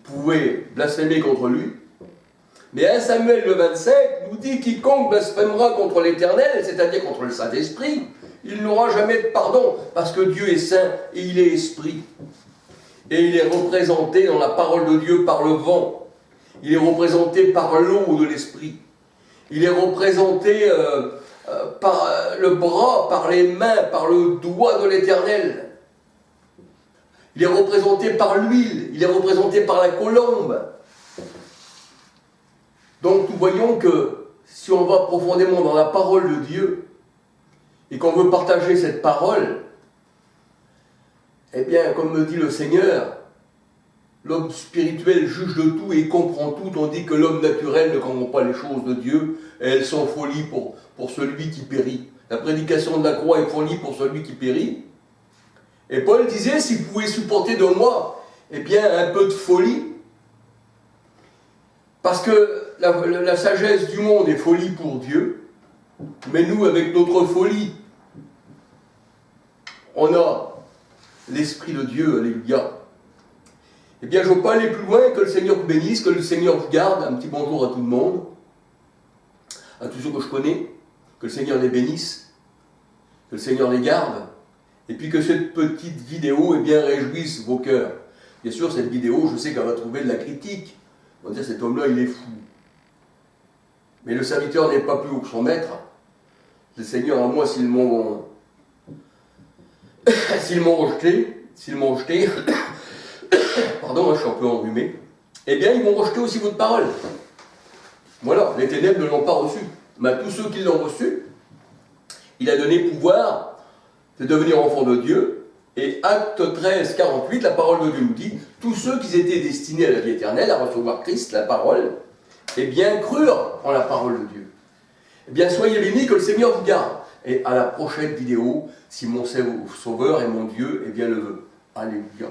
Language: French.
pouvaient blasphémer contre lui. Mais 1 Samuel le 25 nous dit quiconque blasphémera contre l'Éternel, c'est-à-dire contre le Saint-Esprit, il n'aura jamais de pardon, parce que Dieu est saint et il est esprit. Et il est représenté dans la parole de Dieu par le vent. Il est représenté par l'eau de l'esprit. Il est représenté par le bras, par les mains, par le doigt de l'Éternel. Il est représenté par l'huile, il est représenté par la colombe. Donc nous voyons que si on va profondément dans la parole de Dieu et qu'on veut partager cette parole, eh bien, comme me dit le Seigneur, l'homme spirituel juge de tout et comprend tout, tandis que l'homme naturel ne comprend pas les choses de Dieu, et elles sont folie pour celui qui périt. La prédication de la croix est folie pour celui qui périt. Et Paul disait, si vous pouvez supporter de moi, eh bien, un peu de folie, parce que la sagesse du monde est folie pour Dieu, mais nous, avec notre folie, on a l'Esprit de Dieu, alléluia. Eh bien, je ne veux pas aller plus loin, que le Seigneur vous bénisse, que le Seigneur vous garde. Un petit bonjour à tout le monde, à tous ceux que je connais, que le Seigneur les bénisse, que le Seigneur les garde, et puis que cette petite vidéo, eh bien, réjouisse vos cœurs. Bien sûr, cette vidéo, je sais qu'elle va trouver de la critique. On va dire, cet homme-là, il est fou. Mais le serviteur n'est pas plus haut que son maître. Le Seigneur, à moi, s'ils m'ont rejeté, pardon, je suis un peu enrhumé, eh bien, ils vont rejeter aussi votre parole. Voilà, les ténèbres ne l'ont pas reçu. Mais à tous ceux qui l'ont reçu, il a donné pouvoir de devenir enfants de Dieu. Et Acte 13, 48, la parole de Dieu nous dit, tous ceux qui étaient destinés à la vie éternelle, à recevoir Christ, la parole, eh bien, crurent en la parole de Dieu. Eh bien, soyez bénis, que le Seigneur vous garde. Et à la prochaine vidéo, si mon Sauveur et mon Dieu, eh bien, le veut. Alléluia.